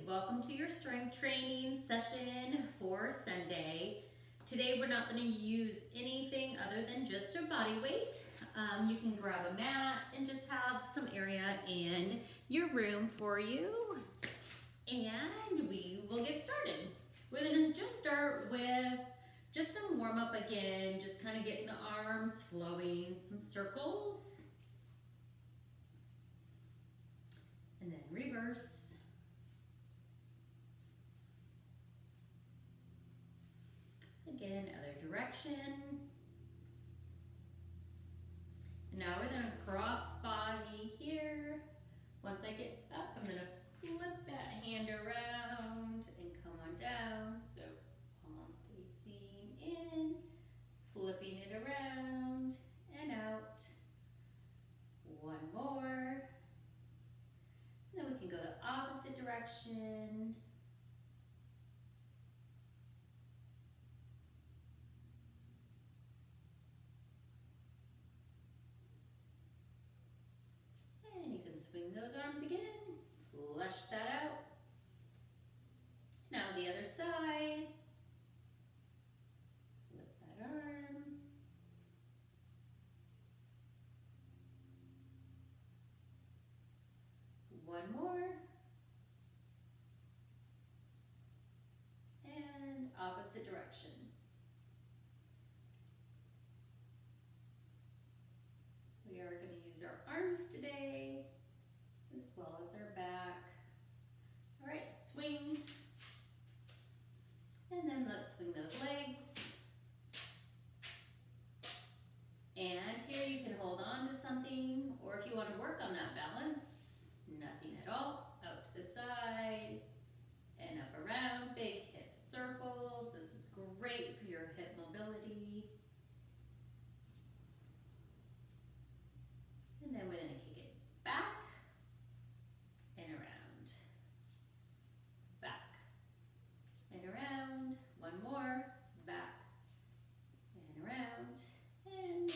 welcome to your strength training session for Sunday. Today we're not going to use anything other than just your body weight. You can grab a mat and just have some area in your room for you. And we will get started. We're going to just start with just some warm up again, just kind of getting the arms flowing, some circles. And then reverse. Again, other direction. And now we're gonna cross body here. Once I get up, I'm gonna flip that hand around and come on down. So palm facing in, flipping it around and out. One more. And then we can go the opposite direction. And you can swing those arms again, flush that out. Now the other side. Flip that arm. One more. And opposite direction. We are going to use our arms today, as well as our back. All right, swing. And then let's swing those legs. And here you can hold on to something, or if you want to work on that balance, nothing at all, out to the side, and up around, big hip circles. This is great for your hip mobility. And then we're going to kick it back and around, back and around. One more, back and around, and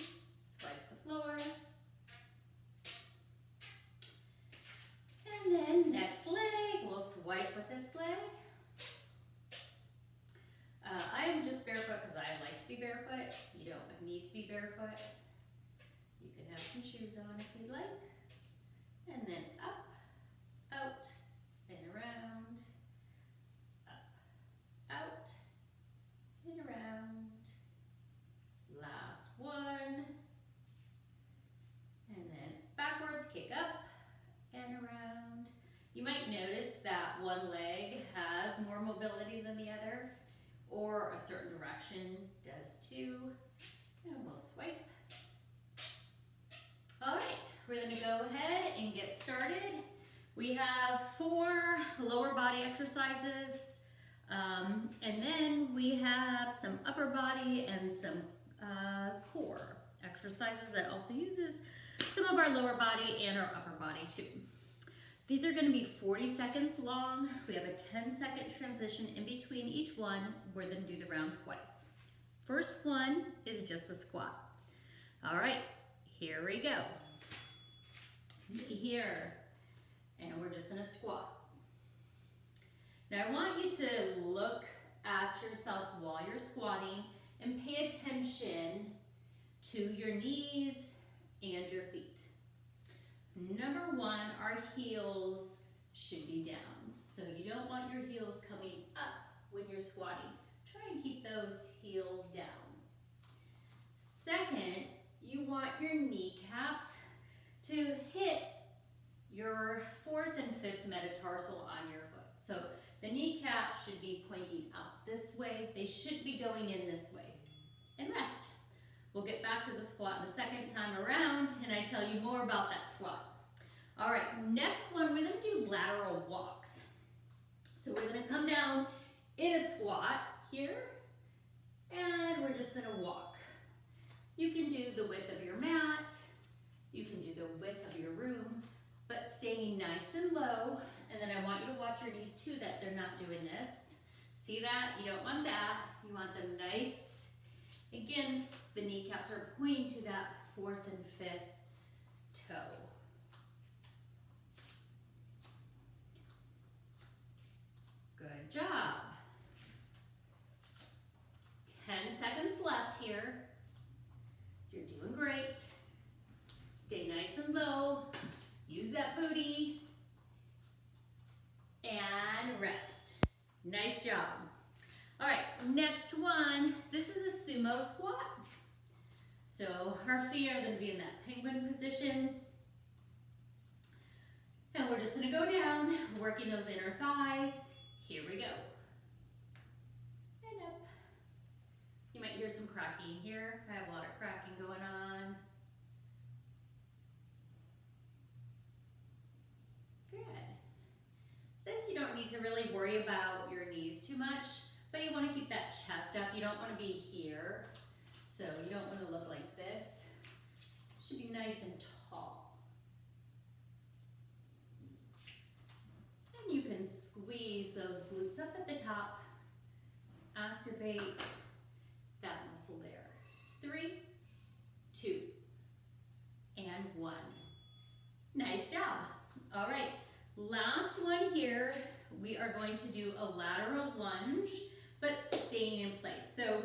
swipe the floor. And then next leg, we'll swipe with this leg. I am just barefoot because I like to be barefoot. You don't need to be barefoot. You can have some shoes on if you'd like. And then up, out, and around, up, out, and around. Last one. And then backwards, kick up and around. You might notice that one leg has more mobility than the other, or a certain direction does too. And we'll swipe. All right, we're gonna go ahead and get started. We have 4 lower body exercises, and then we have some upper body and some core exercises that also uses some of our lower body and our upper body too. These are gonna be 40 seconds long. We have a 10-second transition in between each one. We're gonna do the round twice. First one is just a squat. All right, here we go. Here, and we're just gonna squat. Now I want you to look at yourself while you're squatting and pay attention to your knees and your feet. Number 1, our heels should be down. So you don't want your heels coming up when you're squatting. Try and keep those heels down. Second, you want your kneecaps to hit your 4th and 5th metatarsal on your foot. So the kneecaps should be pointing out this way. They should be going in this way. And rest. We'll get back to the squat the second time around, and I tell you more about that squat. All right, next one, we're gonna do lateral walks. So we're gonna come down in a squat here, and we're just gonna walk. You can do the width of your mat, you can do the width of your room, but staying nice and low. And then I want you to watch your knees too, that they're not doing this. See that? You don't want that. You want them nice. Again, the kneecaps are pointing to that 4th and 5th toe. here. You're doing great. Stay nice and low. Use that booty. And rest. Nice job. All right, next one. This is a sumo squat. So our feet are going to be in that penguin position. And we're just going to go down, working those inner thighs. Here we go. And up. You might hear some cracking here. I have a lot of cracking going on. Good. This you don't need to really worry about your knees too much, but you want to keep that chest up. You don't want to be here. So you don't want to look like this. It should be nice and tall. And you can squeeze those glutes up at the top. Activate that muscle there. 3, 2, and 1. Nice job. All right, last one here. We are going to do a lateral lunge, but staying in place. So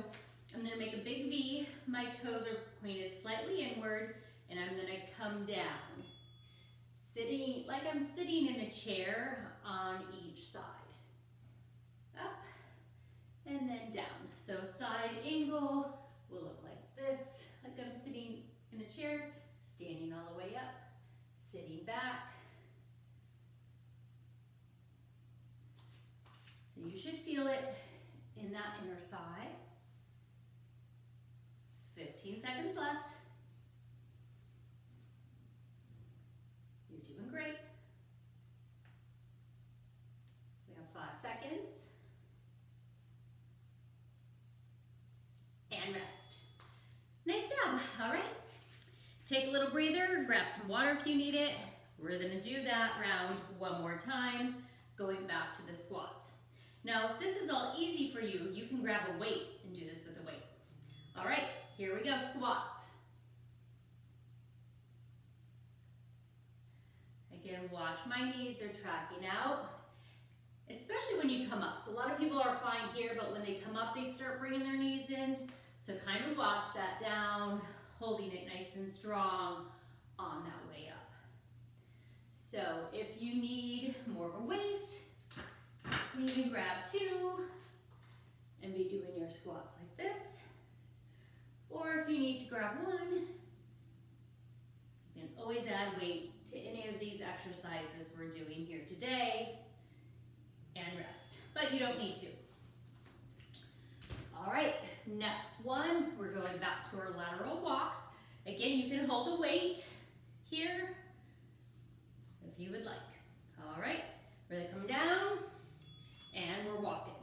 I'm gonna make a big V. My toes are pointed slightly inward, and I'm gonna come down. Sitting, like I'm sitting in a chair on each side. Up, and then down. So a side angle will look like this, like I'm sitting in a chair, standing all the way up, sitting back. So you should feel it in that inner thigh. 15 seconds left. You're doing great. We have 5 seconds. And rest. Nice job. All right. Take a little breather, grab some water if you need it. We're gonna do that round one more time, going back to the squats. Now, if this is all easy for you, you can grab a weight and do this with a weight. All right, here we go, squats. Again, watch my knees, they're tracking out, especially when you come up. So a lot of people are fine here, but when they come up, they start bringing their knees in. So kind of watch that down, holding it nice and strong on that way up. So if you need more of a weight, you can grab 2 and be doing your squats like this. Or if you need to grab 1, you can always add weight to any of these exercises we're doing here today and rest, but you don't need to. All right, next one, we're going back to our lateral walks. Again, you can hold a weight here if you would like. All right, we're gonna come down and we're walking.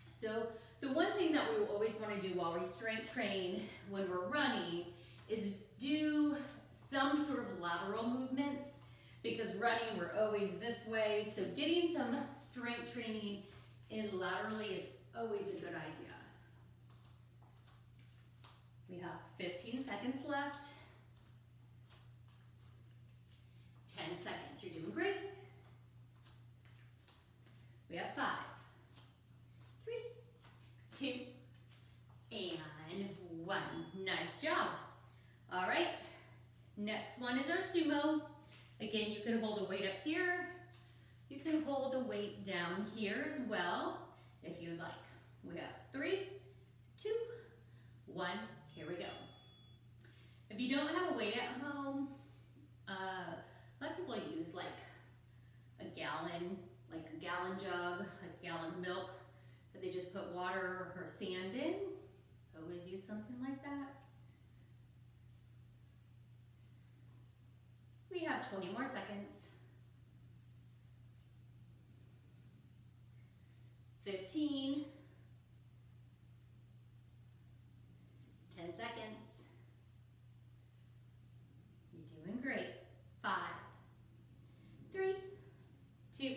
So the one thing that we always want to do while we strength train when we're running is do some sort of lateral movements, because running we're always this way. So getting some strength training in laterally is always a good idea. We have 15 seconds left. 10 seconds, you're doing great. We have 5, 3, 2, and 1. Nice job. All right, next one is our sumo. Again, you can hold a weight up here. You can hold a weight down here as well, if you'd like. We have 3, 2, 1, here we go. If you don't have a weight at home, a lot of people use like a gallon jug, like a gallon of milk that they just put water or sand in. Always use something like that. We have 20 more seconds. 15. 10 seconds. You're doing great. 5, 3, 2,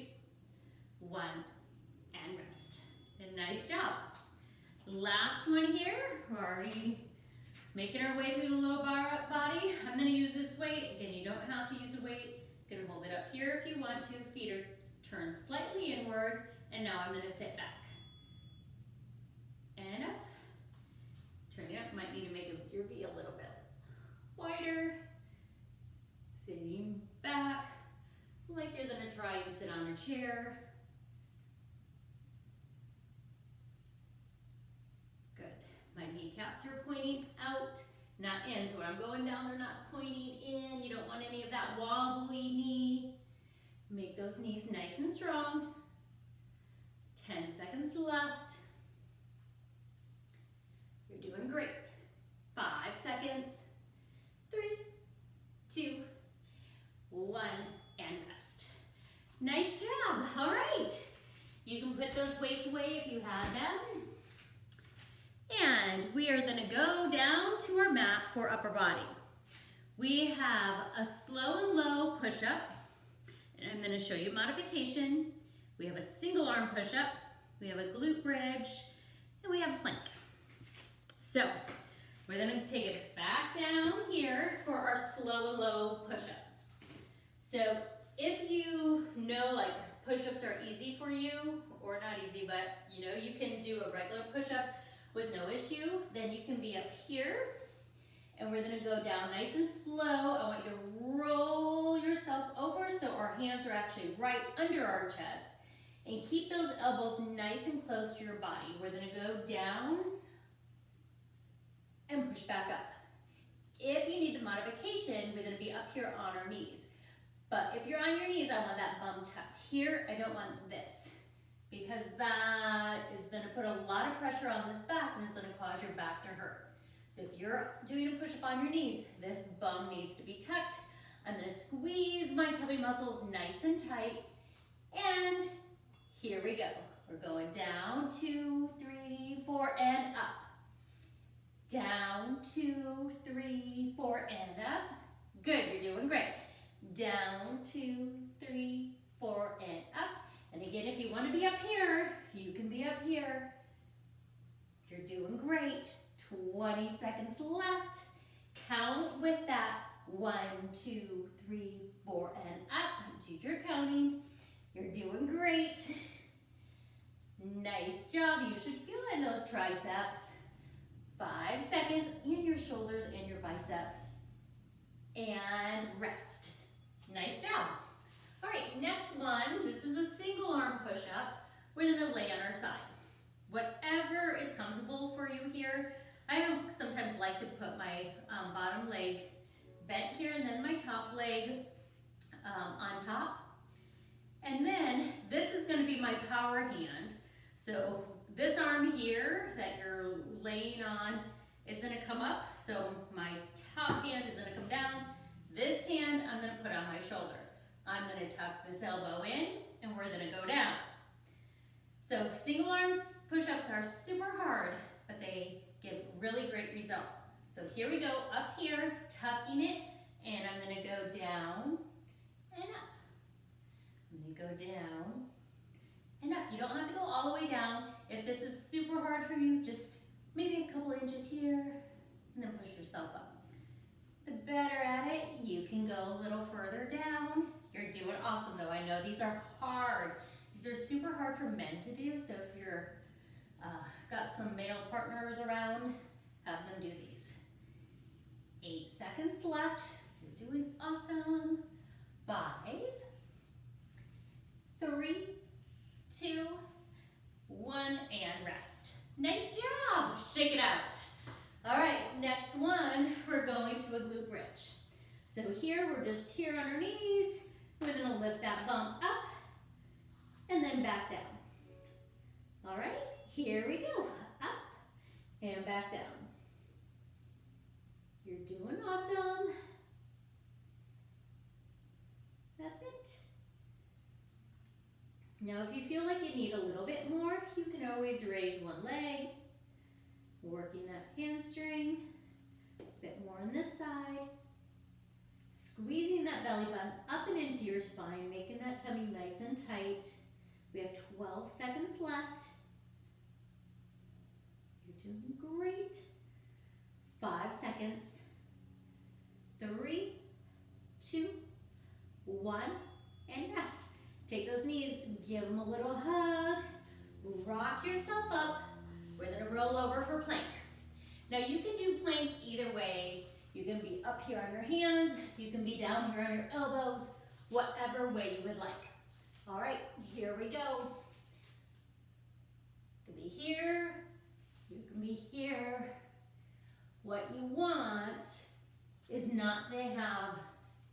1, and rest. And nice job. Last one here. We're already making our way through the lower body. I'm going to use this weight. Again, you don't have to use a weight. You can hold it up here if you want to. Feet are turned slightly inward. And now I'm going to sit back. wider. Sitting back, like you're gonna try and sit on a chair. Good. My kneecaps are pointing out, not in. So when I'm going down, they're not pointing in. You don't want any of that wobbly knee. Make those knees nice and strong. 10 seconds left. You're doing great. 5 seconds. 3, 2, 1, and rest. Nice job. All right. You can put those weights away if you had them. And we are going to go down to our mat for upper body. We have a slow and low push-up. And I'm going to show you modification. We have a single arm push-up. We have a glute bridge. And we have a plank. So we're going to take it back down here for our slow and low push-up. So if you know like push-ups are easy for you, or not easy, but you know you can do a regular push-up with no issue, then you can be up here. And we're gonna go down nice and slow. I want you to roll yourself over so our hands are actually right under our chest. And keep those elbows nice and close to your body. We're gonna go down and push back up. If you need the modification, we're gonna be up here on our knees. But if you're on your knees, I want that bum tucked here. I don't want this, because that is gonna put a lot of pressure on this back and it's gonna cause your back to hurt. So if you're doing a push-up on your knees, this bum needs to be tucked. I'm gonna squeeze my tummy muscles nice and tight. And here we go. We're going down, 2, 3, 4, and up. Down, 2, 3, 4, and up. Good, you're doing great. Down, 2, 3, 4, and up. And again, if you want to be up here, you can be up here. You're doing great. 20 seconds left. Count with that. 1, 2, 3, 4, and up. Do your counting. You're doing great. Nice job. You should feel it in those triceps. 5 seconds in your shoulders and your biceps. And rest. Nice job. All right, next one. This is a single arm push-up. We're gonna lay on our side. Whatever is comfortable for you here. I sometimes like to put my bottom leg bent here and then my top leg on top. And then this is gonna be my power hand. So this arm here that you're laying on is gonna come up. So my top hand is gonna come down. This hand I'm gonna put on my shoulder. I'm gonna tuck this elbow in and we're gonna go down. So single arms push-ups are super hard, but they give really great result. So here we go, up here, tucking it, and I'm gonna go down and up. I'm gonna go down and up. You don't have to go all the way down. If this is super hard for you, just maybe a couple inches here, and then push yourself up. The better at it, you can go a little further down. You're doing awesome though. I know these are hard. These are super hard for men to do, so if you're got some male partners around, have them do these. 8 seconds left. You're doing awesome. 5, 3, 2, 1, and rest. Nice job. Shake it out. All right, next one, we're going to a glute bridge. So here, we're just here on our knees. We're gonna lift that bum up and then back down. All right, here we go. Up and back down. You're doing awesome. That's it. Now, if you feel like you need a little bit more, you can always raise one leg, working that hamstring, a bit more on this side, squeezing that belly button up and into your spine, making that tummy nice and tight. We have 12 seconds left. You're doing great. 5 seconds. 3, 2, 1, and rest. Take those knees, give them a little hug, rock yourself up. We're gonna roll over for plank. Now you can do plank either way. You can be up here on your hands. You can be down here on your elbows, whatever way you would like. All right, here we go. You can be here, you can be here. What you want is not to have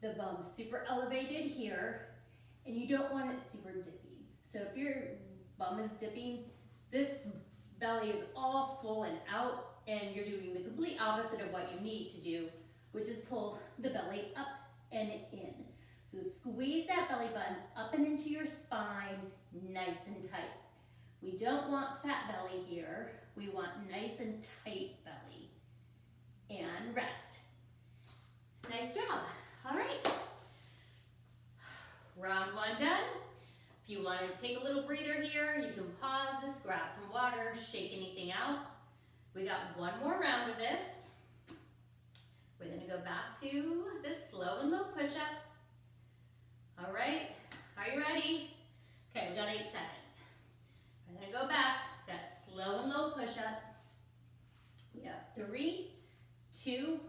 the bum super elevated here, and you don't want it super dipping. So if your bum is dipping, this belly is all full and out, and you're doing the complete opposite of what you need to do, which is pull the belly up and in. So squeeze that belly button up and into your spine, nice and tight. We don't want fat belly here. We want nice and tight belly. And rest. Nice job. All right. Round one done. If you want to take a little breather here, you can pause this, grab some water, shake anything out. We got one more round of this. We're going to go back to this slow and low push-up. All right, are you ready? Okay, we got 8 seconds. We're going to go back, that slow and low push-up. We have 3, 2,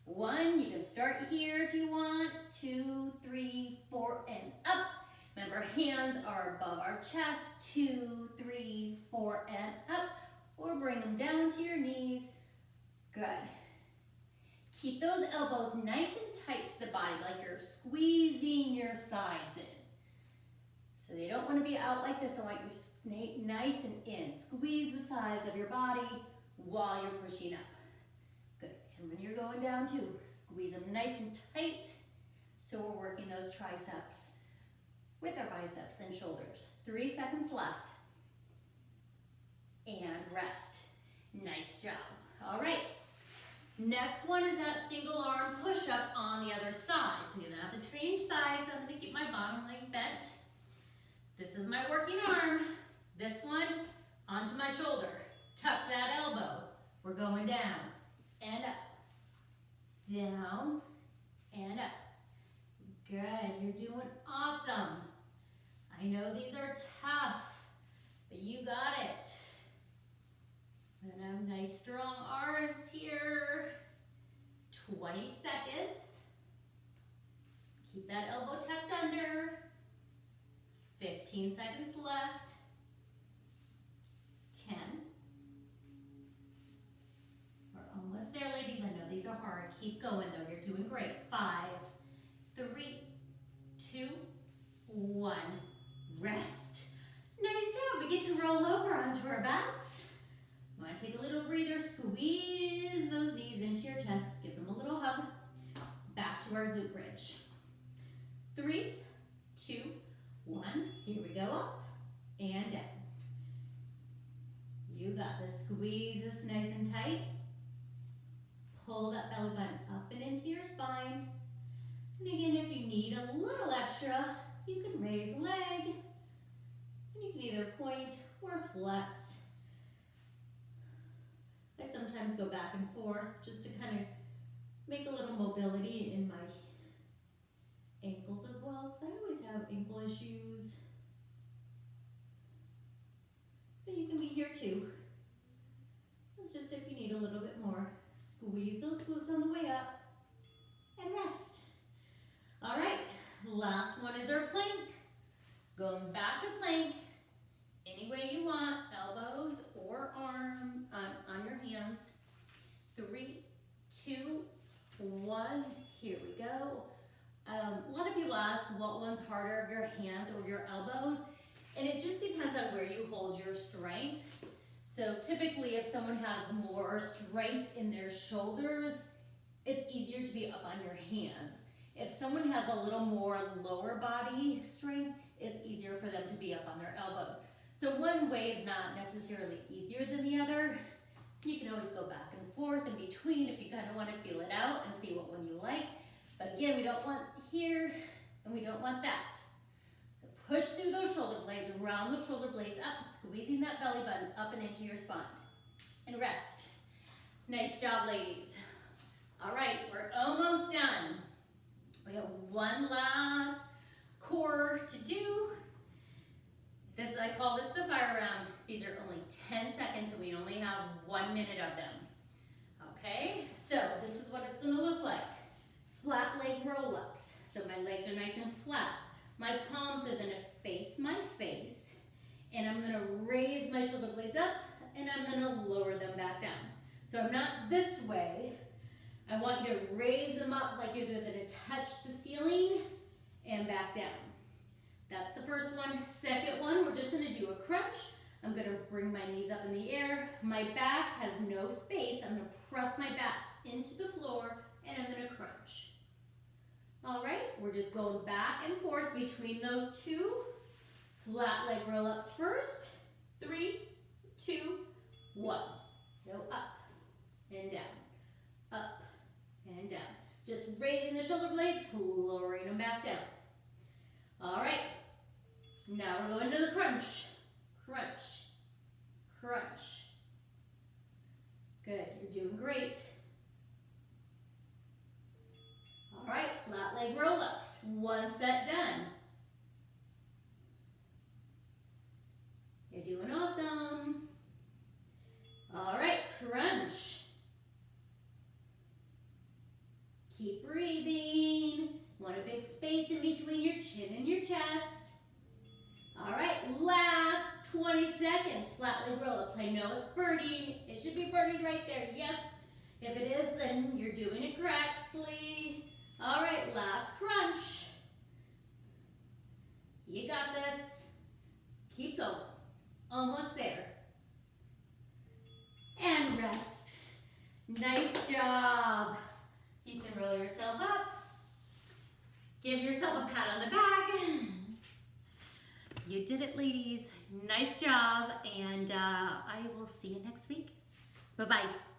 1. You can start here if you want. 2, 3, 4, and up. Remember, hands are above our chest. 2, 3, 4, and up. Or bring them down to your knees. Good. Keep those elbows nice and tight to the body, like you're squeezing your sides in. So they don't want to be out like this. I want you nice and in. Squeeze the sides of your body while you're pushing up. Good. And when you're going down too, squeeze them nice and tight. So we're working those triceps with our biceps and shoulders. 3 seconds left. And rest. Nice job. All right. Next one is that single arm push-up on the other side. So you're gonna have to change sides. I'm gonna keep my bottom leg bent. This is my working arm. This one onto my shoulder. Tuck that elbow. We're going down and up. Down and up. Good, you're doing awesome. I know these are tough, but you got it. And have nice strong arms here. 20 seconds. Keep that elbow tucked under. 15 seconds left. 10. We're almost there, ladies. I know these are hard. Keep going though, you're doing great. 5, 3, 2, 1. Rest. Nice job. We get to roll over onto our backs. Want to take a little breather, squeeze those knees into your chest, give them a little hug. Back to our glute bridge. 3, 2, 1. Here we go, up and down. You got this. Squeeze this nice and tight. Pull that belly button up and into your spine. And again, if you need a little extra, you can raise a leg. And you can either point or flex. I sometimes go back and forth just to kind of make a little mobility in my ankles as well, because I always have ankle issues. But you can be here too. It's just if you need a little bit more. Squeeze those glutes on the way up and rest. All right, last one is our plank. Going back to plank. Any way you want, elbows or arm on your hands. 3, 2, 1. Here we go. A lot of people ask what one's harder, your hands or your elbows, and it just depends on where you hold your strength. So typically if someone has more strength in their shoulders, it's easier to be up on your hands. If someone has a little more lower body strength, it's easier for them to be up on their elbows. So one way is not necessarily easier than the other. You can always go back and forth in between if you kind of want to feel it out and see what one you like. But again, we don't want here and we don't want that. So push through those shoulder blades, round those shoulder blades up, squeezing that belly button up and into your spine. And rest. Nice job, ladies. All right, we're almost done. We have one last core to do. I call this the fire round. These are only 10 seconds and we only have 1 minute of them. Okay, so this is what it's gonna look like. to raise them up like you're going to touch the ceiling and back down. That's the first one. Second one, we're just going to do a crunch. I'm going to bring my knees up in the air. My back has no space. I'm going to press my back into the floor and I'm going to crunch. All right, we're just going back and forth between those two. Flat leg roll-ups first. 3, 2, 1. So up and down, up and down. Just raising the shoulder blades, lowering them back down. All right, now we're going to the crunch. Crunch, crunch. Good, you're doing great. All right, flat leg roll-ups. One set done. You're doing awesome. All right, crunch. Keep breathing. Want a big space in between your chin and your chest. All right, last 20 seconds. Flat leg roll-ups. I know it's burning. It should be burning right there. Yes. If it is, then you're doing it correctly. All right, last crunch. You got this. Keep going. Almost there. And rest. Nice job. You can roll yourself up. Give yourself a pat on the back. You did it, ladies. Nice job. And I will see you next week. Bye-bye.